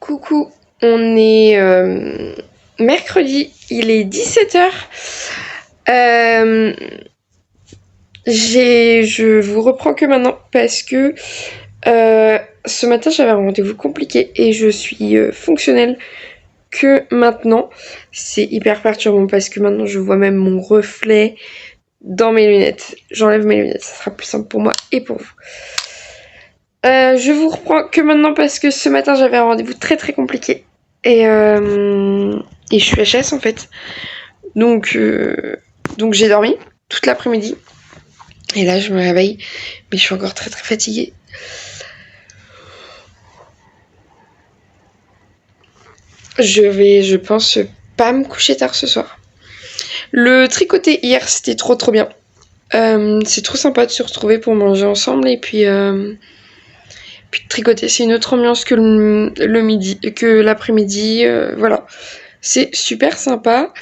Coucou, on est mercredi, il est 17h. Je vous reprends que maintenant parce que ce matin j'avais un rendez-vous compliqué et je suis fonctionnelle que maintenant. C'est hyper perturbant parce que maintenant je vois même mon reflet dans mes lunettes. J'enlève mes lunettes, ça sera plus simple pour moi et pour vous. Je vous reprends que maintenant parce que ce matin j'avais un rendez-vous très très compliqué et je suis HS en fait. Donc j'ai dormi toute l'après-midi et là je me réveille mais je suis encore très très fatiguée. Je pense pas me coucher tard ce soir. Le tricoté hier c'était trop bien. C'est trop sympa de se retrouver pour manger ensemble et puis de tricoter, c'est une autre ambiance que le midi, que l'après-midi, voilà. C'est super sympa.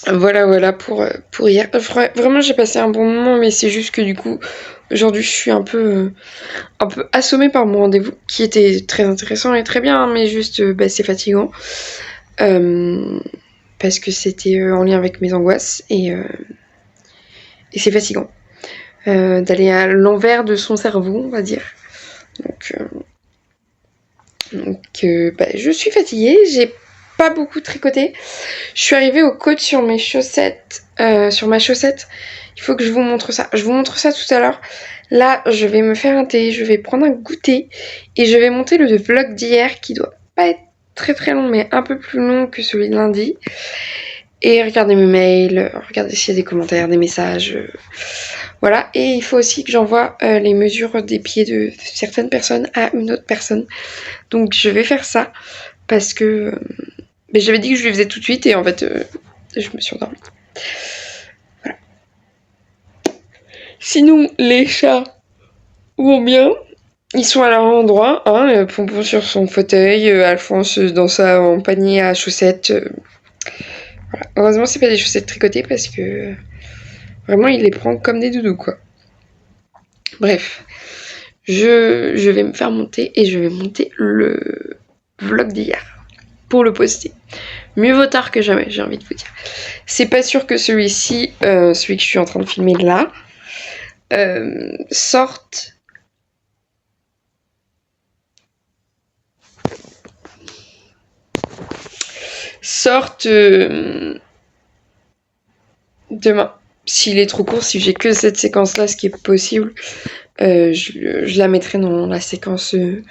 Voilà pour hier. Vraiment j'ai passé un bon moment, mais c'est juste que du coup aujourd'hui je suis un peu assommée par mon rendez-vous qui était très intéressant et très bien, mais juste c'est fatigant parce que c'était en lien avec mes angoisses et c'est fatigant. D'aller à l'envers de son cerveau, on va dire. Donc, je suis fatiguée, j'ai pas beaucoup tricoté. Je suis arrivée aux côtes sur mes chaussettes, sur ma chaussette. Il faut que je vous montre ça. Je vous montre ça tout à l'heure. Là, je vais me faire un thé, je vais prendre un goûter et je vais monter le vlog d'hier qui doit pas être très très long, mais un peu plus long que celui de lundi. Et regarder mes mails, regarder s'il y a des commentaires, des messages. Voilà, et il faut aussi que j'envoie les mesures des pieds de certaines personnes à une autre personne. Donc je vais faire ça parce que j'avais dit que je le faisais tout de suite et en fait je me suis endormie. Voilà. Sinon les chats vont bien. Ils sont à leur endroit, hein, Pompon sur son fauteuil, Alphonse dans son panier à chaussettes. Voilà. Heureusement c'est pas des chaussettes tricotées parce que vraiment il les prend comme des doudous quoi. Bref, je vais me faire monter et je vais monter le vlog d'hier pour le poster. Mieux vaut tard que jamais, j'ai envie de vous dire. C'est pas sûr que celui-ci, celui que je suis en train de filmer là, sorte demain. S'il est trop court, si j'ai que cette séquence-là, ce qui est possible, je la mettrai dans la séquence du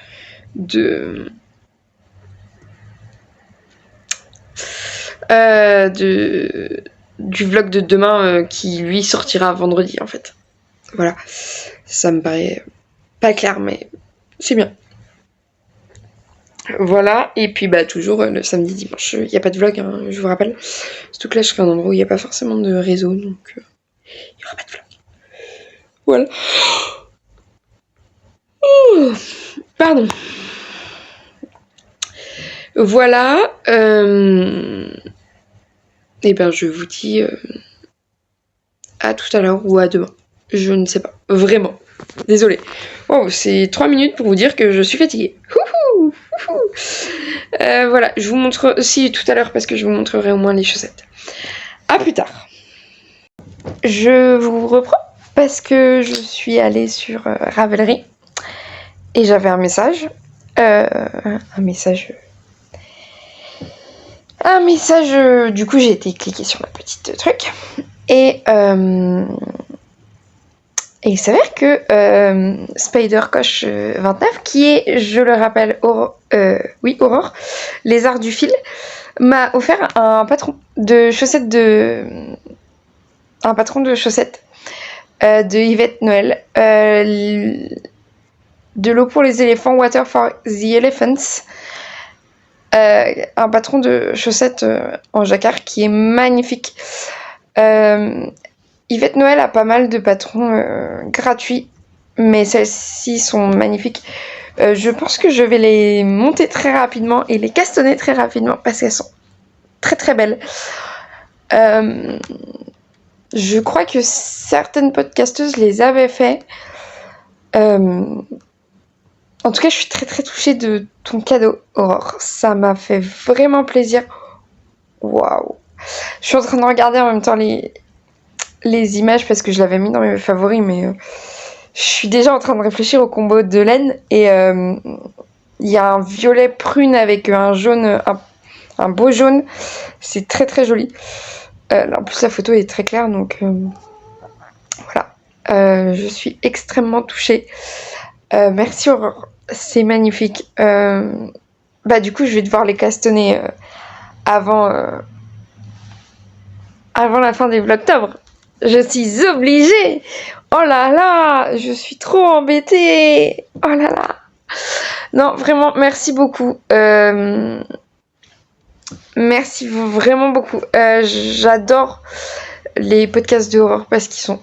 vlog de demain qui lui sortira vendredi en fait. Voilà, ça me paraît pas clair mais c'est bien. Voilà, et puis toujours le samedi, dimanche, il n'y a pas de vlog, hein, je vous rappelle. Surtout que là je serai à un endroit où il n'y a pas forcément de réseau, donc il n'y aura pas de vlog. Voilà. Oh, pardon. Voilà. Et je vous dis à tout à l'heure ou à demain. Je ne sais pas. Vraiment. Désolée. Wow, c'est 3 minutes pour vous dire que je suis fatiguée. Voilà, je vous montre aussi tout à l'heure parce que je vous montrerai au moins les chaussettes. À plus tard. Je vous reprends parce que je suis allée sur Ravelry et j'avais un message. Du coup j'ai été cliquer sur ma petite truc et il s'avère que Spider Coche 29, qui est, je le rappelle, Aurore, les arts du fil, m'a offert un patron de chaussettes de Yvette Noël, de l'eau pour les éléphants, Water for the Elephants, un patron de chaussettes en jacquard qui est magnifique. Yvette Noël a pas mal de patrons gratuits, mais celles-ci sont magnifiques. Je pense que je vais les monter très rapidement et les castonner très rapidement parce qu'elles sont très très belles. Je crois que certaines podcasteuses les avaient fait. En tout cas, je suis très très touchée de ton cadeau, Aurore. Ça m'a fait vraiment plaisir. Waouh. Je suis en train de regarder en même temps les images parce que je l'avais mis dans mes favoris, mais je suis déjà en train de réfléchir au combo de laine. Et il y a un violet prune avec un jaune, un beau jaune. C'est très très joli. En plus, la photo est très claire, donc voilà. Je suis extrêmement touchée. Merci Aurore, c'est magnifique. Du coup, je vais devoir les castonner avant, avant la fin des vlogtober. Je suis obligée. Oh là là, je suis trop embêtée. Oh là là. Non, vraiment, merci beaucoup. Merci vraiment beaucoup. J'adore les podcasts de horreur parce qu'ils sont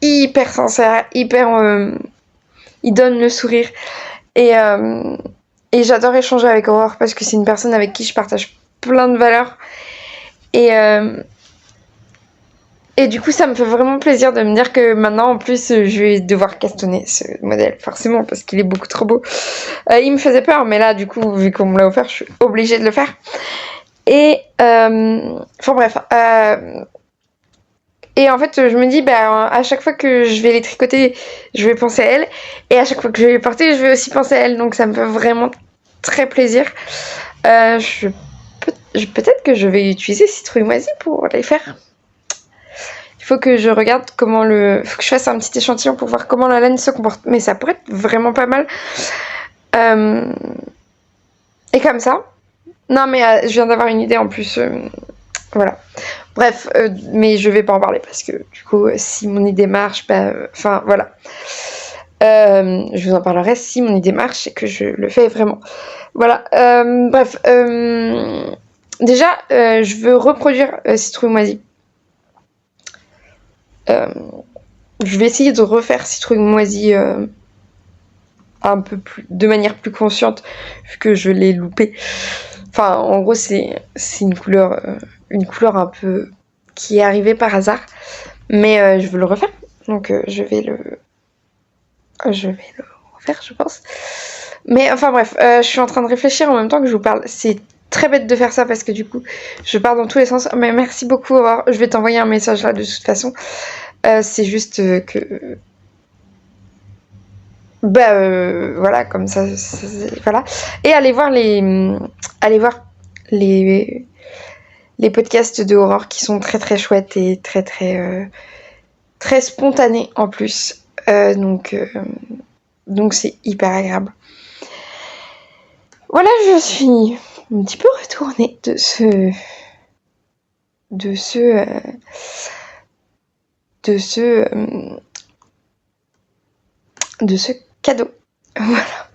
hyper sincères, hyper... ils donnent le sourire. Et j'adore échanger avec Aurore parce que c'est une personne avec qui je partage plein de valeurs. Et du coup, ça me fait vraiment plaisir de me dire que maintenant, en plus, je vais devoir castonner ce modèle, forcément, parce qu'il est beaucoup trop beau. Il me faisait peur, mais là, du coup, vu qu'on me l'a offert, je suis obligée de le faire. Et, enfin bref. Et en fait, je me dis, à chaque fois que je vais les tricoter, je vais penser à elle. Et à chaque fois que je vais les porter, je vais aussi penser à elle. Donc, ça me fait vraiment très plaisir. Peut-être que je vais utiliser Citrouille Moisie pour les faire. Il faut que je regarde comment faut que je fasse un petit échantillon pour voir comment la laine se comporte. Mais ça pourrait être vraiment pas mal. Et comme ça. Non, mais je viens d'avoir une idée en plus. Voilà. Bref, mais je vais pas en parler parce que du coup, si mon idée marche, enfin voilà. Je vous en parlerai si mon idée marche et que je le fais vraiment. Voilà. Bref. Déjà, je veux reproduire Citrouille Moisie. Je vais essayer de refaire Citrouille Moisie un peu plus, de manière plus consciente, vu que je l'ai loupé. Enfin, en gros, c'est une couleur un peu qui est arrivée par hasard, mais je veux le refaire. Donc, je vais le refaire, je pense. Mais enfin bref, je suis en train de réfléchir en même temps que je vous parle. C'est très bête de faire ça parce que du coup, je pars dans tous les sens. Mais merci beaucoup. Je vais t'envoyer un message là de toute façon. C'est juste que voilà, comme ça, voilà. Et allez voir les podcasts de Aurore qui sont très très chouettes et très très très spontanés en plus. Donc c'est hyper agréable. Voilà, je suis un petit peu retournée de ce cadeau. Voilà.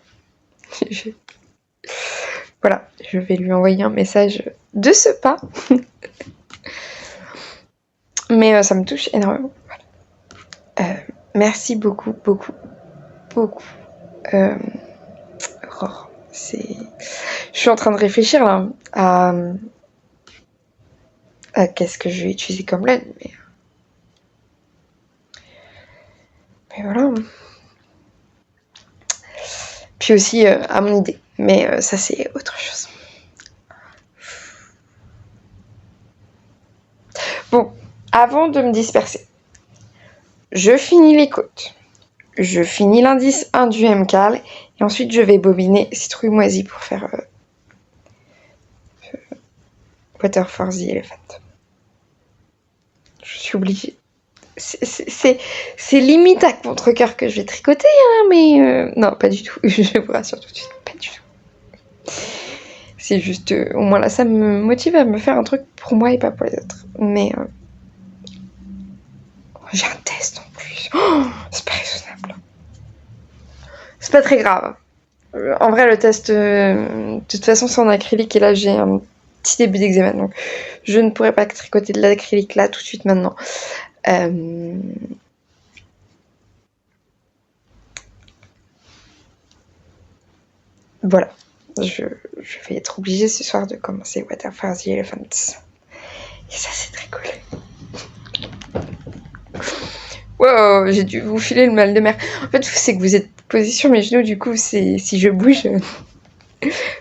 Voilà, je vais lui envoyer un message de ce pas. Mais ça me touche énormément. Voilà. Merci beaucoup, beaucoup, beaucoup. Aurore, je suis en train de réfléchir là à qu'est-ce que je vais utiliser comme laine, mais voilà. Puis aussi à mon idée, mais ça c'est autre chose. Bon, avant de me disperser, je finis les côtes, je finis l'indice 1 du MCAL, et ensuite je vais bobiner Citrouille Moisie pour faire Water for the Elephant. Je suis obligée. C'est limite à contre-cœur que je vais tricoter, hein, mais non, pas du tout. Je vous rassure tout de suite, pas du tout. C'est juste, au moins là, ça me motive à me faire un truc pour moi et pas pour les autres. Mais j'ai un test en plus. Oh, c'est pas raisonnable. C'est pas très grave. En vrai, le test, de toute façon, c'est en acrylique et là, j'ai un petit début d'eczéma, donc je ne pourrais pas tricoter de l'acrylique là tout de suite maintenant. Voilà. Je vais être obligée ce soir de commencer Water for the Elephants. Et ça, c'est très cool. Wow, j'ai dû vous filer le mal de mer. En fait, c'est que vous êtes posé sur mes genoux, du coup, si je bouge,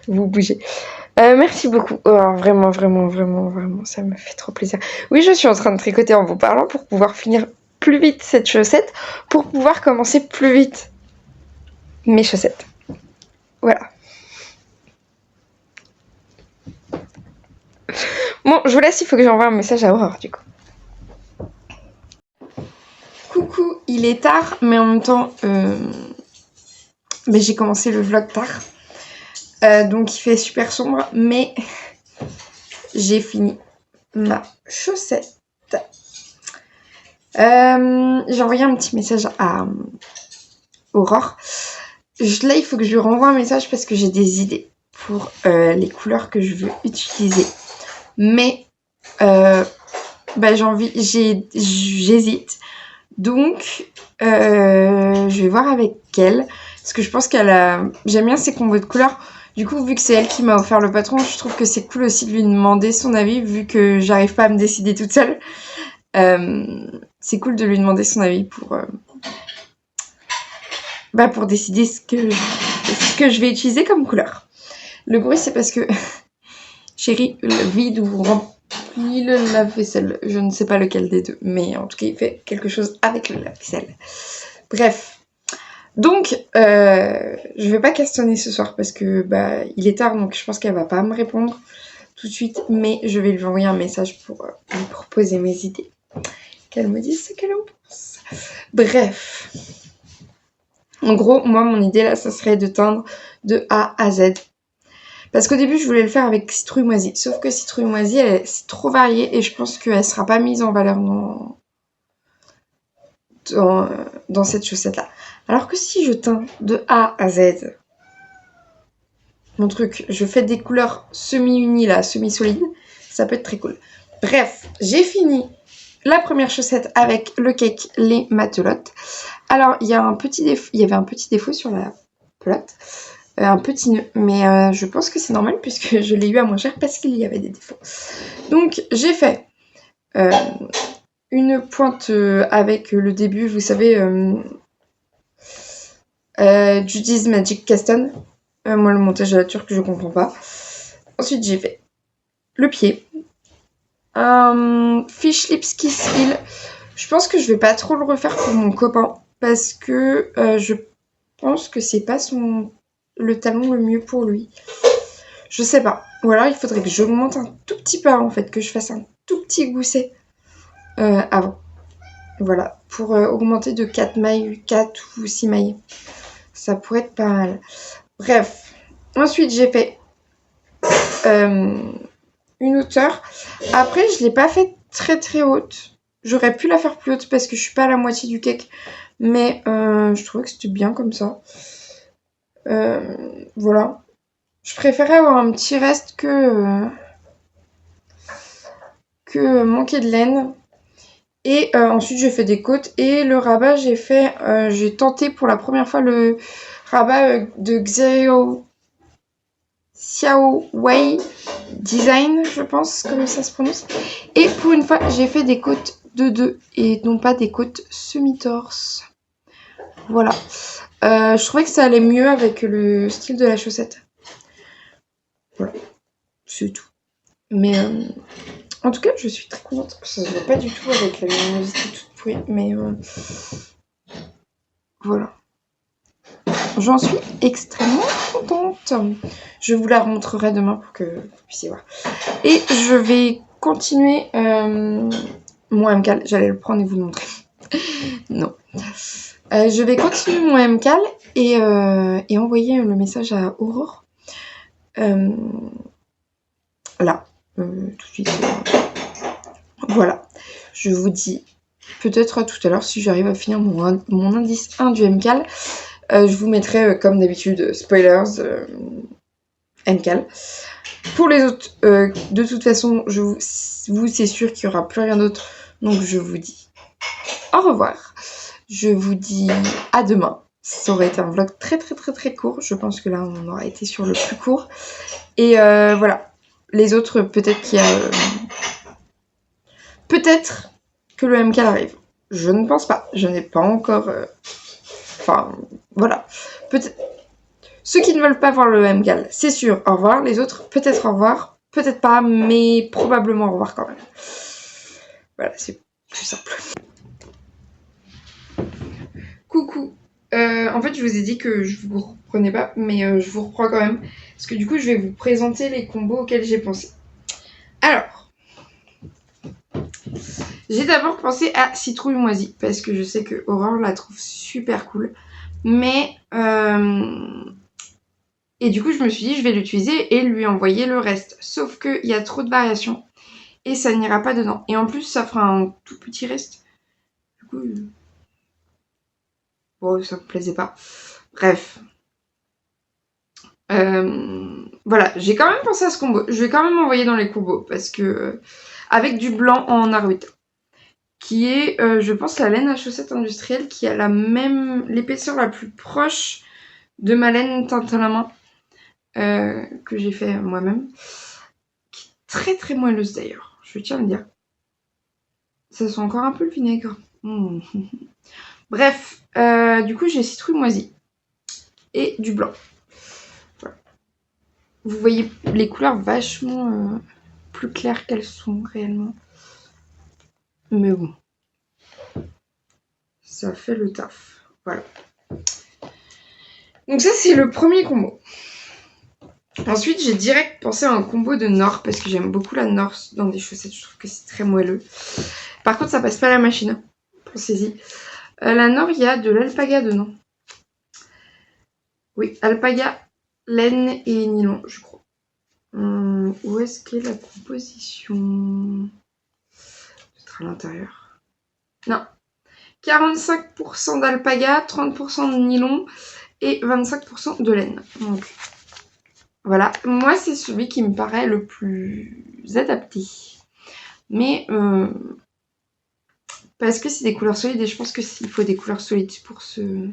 vous bougez. Merci beaucoup. Oh, vraiment, vraiment, vraiment, vraiment, ça me fait trop plaisir. Oui, je suis en train de tricoter en vous parlant pour pouvoir finir plus vite cette chaussette, pour pouvoir commencer plus vite mes chaussettes. Voilà. Bon, je vous laisse, il faut que j'envoie un message à Aurore, du coup. Coucou, il est tard, mais en même temps, j'ai commencé le vlog tard. Donc il fait super sombre, mais j'ai fini ma chaussette. J'ai envoyé un petit message à Aurore. Là, il faut que je lui renvoie un message parce que j'ai des idées pour les couleurs que je veux utiliser. Mais j'hésite. Donc, je vais voir avec elle. Parce que je pense j'aime bien ses combos de couleurs. Du coup, vu que c'est elle qui m'a offert le patron, je trouve que c'est cool aussi de lui demander son avis, vu que j'arrive pas à me décider toute seule. C'est cool de lui demander son avis pour décider ce que je vais utiliser comme couleur. Le bruit, c'est parce que Chéri vide ou remplit le lave-vaisselle. Je ne sais pas lequel des deux, mais en tout cas, il fait quelque chose avec le lave-vaisselle. Bref. Donc, je vais pas castonner ce soir parce que il est tard, donc je pense qu'elle va pas me répondre tout de suite, mais je vais lui envoyer un message pour lui proposer mes idées. Qu'elle me dise ce qu'elle en pense. Bref. En gros, moi, mon idée là, ça serait de teindre de A à Z. Parce qu'au début, je voulais le faire avec citrouille moisie. Sauf que citrouille moisie, c'est trop varié et je pense qu'elle sera pas mise en valeur dans cette chaussette-là. Alors que si je teins de A à Z, mon truc, je fais des couleurs semi-unies là, semi-solides, ça peut être très cool. Bref, j'ai fini la première chaussette avec le cake, les matelotes. Alors, il y avait un petit défaut sur la pelote. Un petit nœud, mais je pense que c'est normal puisque je l'ai eu à moins cher parce qu'il y avait des défauts. Donc j'ai fait une pointe avec le début, vous savez, Judy's Magic Caston. Moi le montage de la turque je comprends pas. Ensuite j'ai fait le pied, Fish Lips Kiss Heel. Je pense que je vais pas trop le refaire pour mon copain parce que je pense que c'est pas le talon le mieux pour lui. Je sais pas. Ou alors il faudrait que j'augmente un tout petit peu en fait, que je fasse un tout petit gousset avant. Voilà, pour augmenter de 4 mailles, 4 ou 6 mailles. Ça pourrait être pas mal. Bref. Ensuite j'ai fait une hauteur. Après je l'ai pas faite très très haute. J'aurais pu la faire plus haute parce que je suis pas à la moitié du cake. Mais je trouvais que c'était bien comme ça. Voilà. Je préférais avoir un petit reste que manquer de laine. Et ensuite j'ai fait des côtes. Et le rabat j'ai tenté pour la première fois le rabat de Xiao Wei Design, je pense que ça se prononce. Et pour une fois j'ai fait des côtes de 2 et non pas des côtes semi-torse. Voilà. Je trouvais que ça allait mieux avec le style de la chaussette. Voilà. C'est tout. Mais en tout cas, je suis très contente. Ça se voit pas du tout avec la luminosité toute pourrie, mais voilà. J'en suis extrêmement contente. Je vous la remontrerai demain pour que vous puissiez voir. Et je vais continuer mon MCAL. J'allais le prendre et vous le montrer. Non. Je vais continuer mon MCAL et envoyer le message à Aurore. Là. Tout de suite. Voilà. Je vous dis peut-être à tout à l'heure si j'arrive à finir mon indice 1 du MCAL. Je vous mettrai comme d'habitude spoilers MCAL. Pour les autres, de toute façon, vous c'est sûr qu'il n'y aura plus rien d'autre. Donc je vous dis au revoir. Je vous dis à demain. Ça aurait été un vlog très très très très court. Je pense que là on aura été sur le plus court. Et voilà. Les autres, peut-être que le MCAL arrive. Je ne pense pas. Je n'ai pas encore... Enfin, voilà. Peut-être... Ceux qui ne veulent pas voir le MGAL, c'est sûr, au revoir. Les autres, peut-être au revoir. Peut-être pas, mais probablement au revoir quand même. Voilà, c'est plus simple. Coucou. En fait, je vous ai dit que je vous reprenais pas, mais je vous reprends quand même. Parce que du coup, je vais vous présenter les combos auxquels j'ai pensé. Alors, j'ai d'abord pensé à citrouille moisie, parce que je sais que Aurore la trouve super cool. Mais... Et du coup, je me suis dit, je vais l'utiliser et lui envoyer le reste. Sauf qu'il y a trop de variations et ça n'ira pas dedans. Et en plus, ça fera un tout petit reste. Du coup, bon, ça me plaisait pas. Bref. Voilà, j'ai quand même pensé à ce combo. Je vais quand même envoyer dans les combos parce que avec du blanc en Aruita, qui est, je pense, la laine à chaussettes industrielle qui a l'épaisseur la plus proche de ma laine teinte à la main que j'ai fait moi-même, qui est très très moelleuse d'ailleurs. Je tiens à le dire. Ça sent encore un peu le vinaigre. Mmh. Bref, du coup j'ai citrouille moisie et du blanc. Voilà. Vous voyez les couleurs vachement plus claires qu'elles sont réellement. Mais bon, ça fait le taf. Voilà. Donc ça c'est le premier combo. Ensuite j'ai direct pensé à un combo de Nord parce que j'aime beaucoup la Nord dans des chaussettes. Je trouve que c'est très moelleux. Par contre ça passe pas à la machine. Pensez-y. La Nord il y a de l'alpaga dedans. Oui, alpaga, laine et nylon je crois. Où est-ce qu'est la composition? Peut-être à l'intérieur. Non. 45% d'alpaga, 30% de nylon et 25% de laine. Donc voilà. Moi, c'est celui qui me paraît le plus adapté. Mais parce que c'est des couleurs solides et je pense qu'il faut des couleurs solides pour ce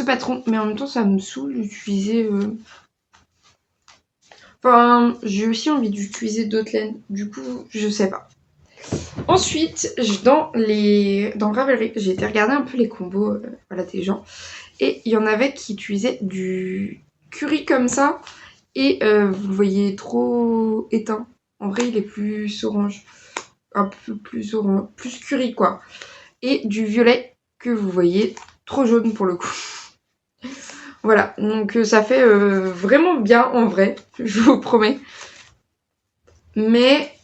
patron. Mais en même temps, ça me saoule d'utiliser... Enfin, j'ai aussi envie d'utiliser d'autres laines. Du coup, je sais pas. Ensuite, dans Ravelry, j'ai été regarder un peu les combos voilà, des gens. Et il y en avait qui utilisaient du curry comme ça. Et vous le voyez trop éteint. En vrai, il est plus orange. Un peu plus orange. Plus curry, quoi. Et du violet que vous voyez trop jaune pour le coup. Voilà, donc ça fait vraiment bien en vrai, je vous promets. Mais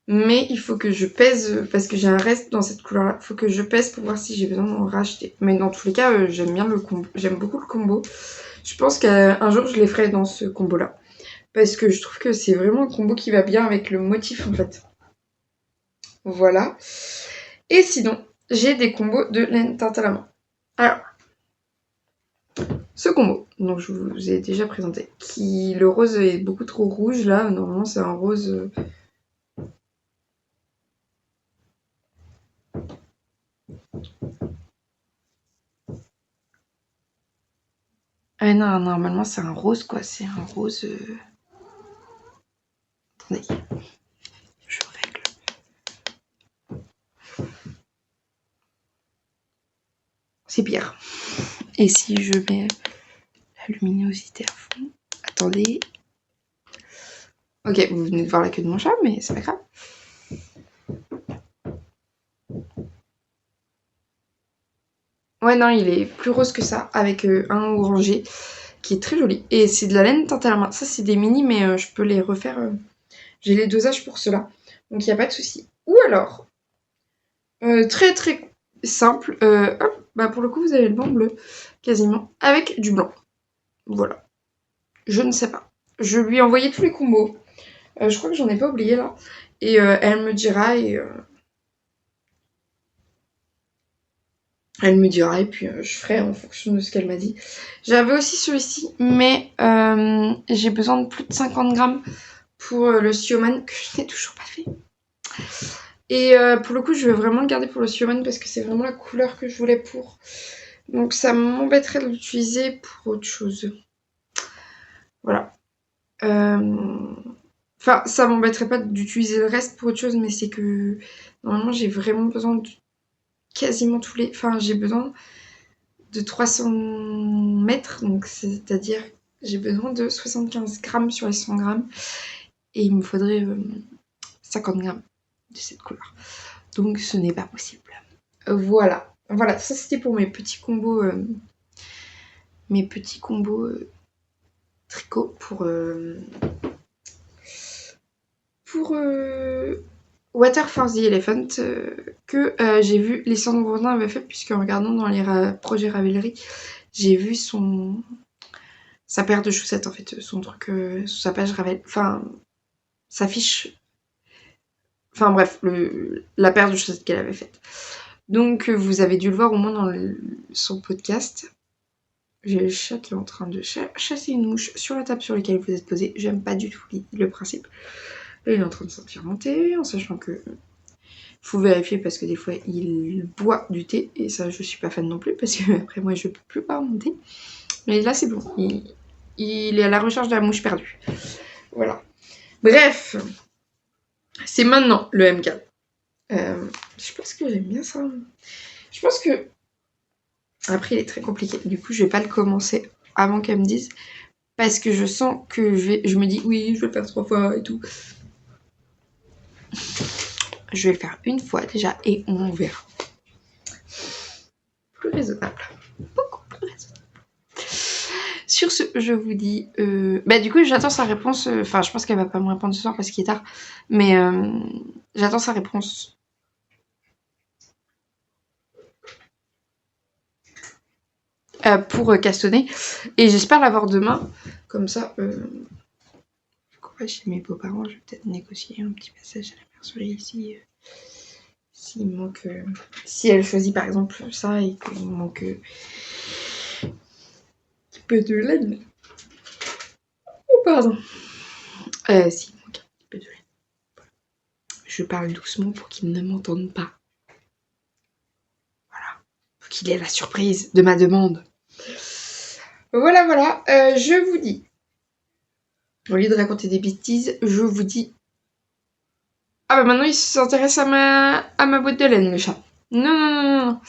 il faut que je pèse, parce que j'ai un reste dans cette couleur-là. Il faut que je pèse pour voir si j'ai besoin d'en racheter. Mais dans tous les cas, j'aime bien le combo. J'aime beaucoup le combo. Je pense qu'un jour, je les ferai dans ce combo-là. Parce que je trouve que c'est vraiment un combo qui va bien avec le motif, en fait. Voilà. Et sinon, j'ai des combos de laine teinte à la main. Alors, ce combo, dont je vous ai déjà présenté, le rose est beaucoup trop rouge, là. Normalement, c'est un rose... Ah non, normalement c'est un rose quoi, c'est un rose... Attendez, je règle. C'est pire. Et si je mets la luminosité à fond... Attendez. Ok, vous venez de voir la queue de mon chat, mais c'est pas grave. Ouais non, il est plus rose que ça, avec un orangé, qui est très joli. Et c'est de la laine teinte à la main. Ça c'est des mini, mais je peux les refaire... J'ai les dosages pour cela, donc il n'y a pas de souci. Ou alors, très très simple, hop, bah pour le coup vous avez le banc bleu, quasiment, avec du blanc. Voilà. Je ne sais pas. Je lui ai envoyé tous les combos. Je crois que j'en ai pas oublié là. Et elle me dira et puis je ferai en fonction de ce qu'elle m'a dit. J'avais aussi celui-ci, mais j'ai besoin de plus de 50 grammes pour le Sioman que je n'ai toujours pas fait. Et pour le coup, je vais vraiment le garder pour le Sioman parce que c'est vraiment la couleur que je voulais pour. Donc ça m'embêterait de l'utiliser pour autre chose. Voilà. Enfin, ça m'embêterait pas d'utiliser le reste pour autre chose, mais c'est que normalement j'ai vraiment besoin de quasiment tous les... Enfin, j'ai besoin de 300 mètres, donc c'est-à-dire j'ai besoin de 75 grammes sur les 100 grammes, et il me faudrait 50 grammes de cette couleur. Donc ce n'est pas possible. Voilà. Voilà, ça c'était pour mes petits combos tricot pour Water for the Elephant que j'ai vu Alessandro Bourdin avait fait, puisque en regardant dans les projets Ravelry, j'ai vu sa paire de chaussettes en fait, son truc sur sa page Ravel, enfin sa fiche, enfin bref, la paire de chaussettes qu'elle avait faite. Donc vous avez dû le voir au moins dans son podcast. J'ai le chat qui est en train de chasser une mouche sur la table sur laquelle vous êtes posé. J'aime pas du tout le principe. Là, il est en train de sentir mon thé, en sachant que faut vérifier parce que des fois il boit du thé et ça je suis pas fan non plus parce que après moi je peux plus boire mon thé. Mais là c'est bon, il est à la recherche de la mouche perdue. Voilà. Bref, c'est maintenant le MK. Je pense que j'aime bien ça. Je pense que après il est très compliqué. Du coup je vais pas le commencer avant qu'elle me dise parce que je sens que je me dis oui je vais le faire 3 fois et tout. Je vais le faire une fois déjà et on verra. Plus raisonnable. Beaucoup plus raisonnable. Sur ce, je vous dis... Bah du coup, j'attends sa réponse. Enfin, je pense qu'elle va pas me répondre ce soir parce qu'il est tard. Mais j'attends sa réponse. Pour Castonnet. Et j'espère l'avoir demain. Comme ça, je crois chez mes beaux-parents, je vais peut-être négocier un petit passage à la mercerie ici. S'il manque... si elle choisit par exemple ça et qu'il manque... un petit peu de laine. Oh, pardon. S'il manque un petit peu de laine. Je parle doucement pour qu'il ne m'entende pas. Voilà. Pour qu'il ait la surprise de ma demande. Voilà, voilà. Je vous dis. Au lieu de raconter des bêtises, je vous dis. Ah bah maintenant il s'intéresse à ma boîte de laine, le chat. Non, non, non, non, non.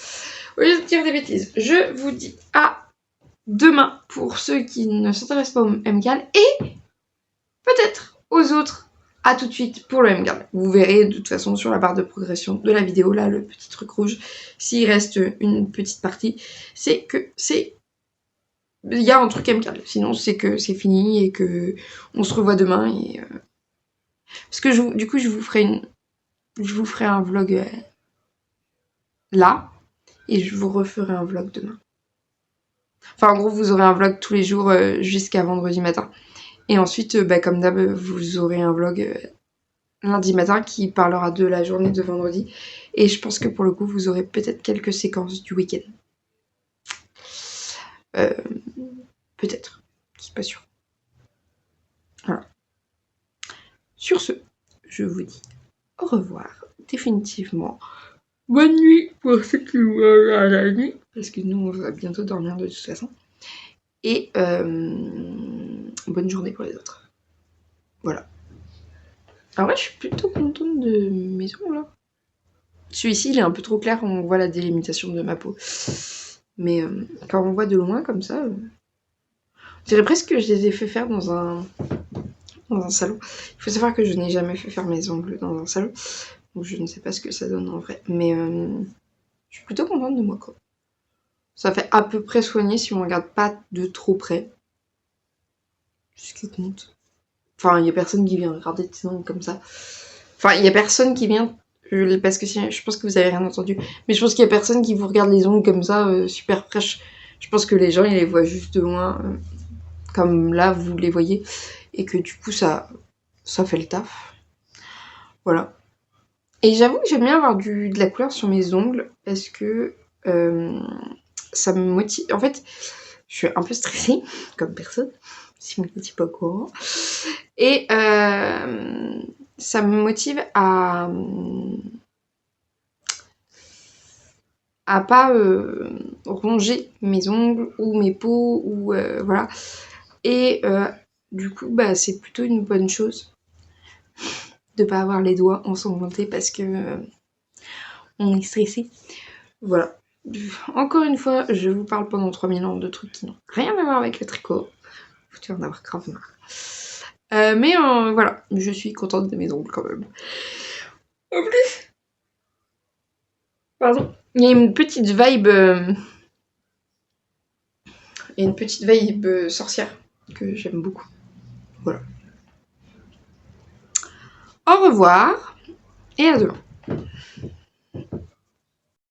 Au lieu de dire des bêtises, je vous dis à demain pour ceux qui ne s'intéressent pas au MCAL et peut-être aux autres. À tout de suite pour le MCAL. Vous verrez de toute façon sur la barre de progression de la vidéo, là, le petit truc rouge, s'il reste une petite partie, c'est que c'est... Il y a un truc MCAL. Sinon, c'est que c'est fini et que on se revoit demain. Et, parce que du coup, je vous ferai un vlog là et je vous referai un vlog demain. Enfin, en gros, vous aurez un vlog tous les jours jusqu'à vendredi matin. Et ensuite, comme d'hab, vous aurez un vlog lundi matin qui parlera de la journée de vendredi. Et je pense que pour le coup, vous aurez peut-être quelques séquences du week-end. Peut-être. C'est pas sûr. Voilà. Sur ce, je vous dis au revoir. Définitivement. Bonne nuit pour ceux qui vont à la nuit. Parce que nous, on va bientôt dormir de toute façon. Et bonne journée pour les autres. Voilà. Alors ouais, je suis plutôt contente de mes ongles là. Celui-ci, il est un peu trop clair, on voit la délimitation de ma peau. Mais quand on voit de loin comme ça, je dirais presque que je les ai fait faire dans un salon. Il faut savoir que je n'ai jamais fait faire mes ongles dans un salon. Donc je ne sais pas ce que ça donne en vrai. Mais je suis plutôt contente de moi quoi. Ça fait à peu près soigné si on regarde pas de trop près. C'est ce qui compte. Enfin, il y a personne qui vient regarder tes ongles comme ça. Enfin, il y a personne qui vient... Parce que je pense que vous avez rien entendu. Mais je pense qu'il y a personne qui vous regarde les ongles comme ça, super fraîches. Je pense que les gens, ils les voient juste de loin. Comme là, vous les voyez. Et que du coup, ça fait le taf. Voilà. Et j'avoue que j'aime bien avoir de la couleur sur mes ongles. Parce que ça me motive. En fait, je suis un peu stressée, comme personne. Si vous n'étiez pas au courant. Et ça me motive à pas ronger mes ongles ou mes peaux ou voilà. Et Du coup, bah c'est plutôt une bonne chose de pas avoir les doigts ensanglantés parce que on est stressé. Voilà. Encore une fois, je vous parle pendant 3000 ans de trucs qui n'ont rien à voir avec le tricot. Faut en avoir grave marre. Mais voilà, je suis contente de mes ongles quand même. En plus, pardon, il y a une petite vibe, sorcière que j'aime beaucoup. Voilà. Au revoir et à demain.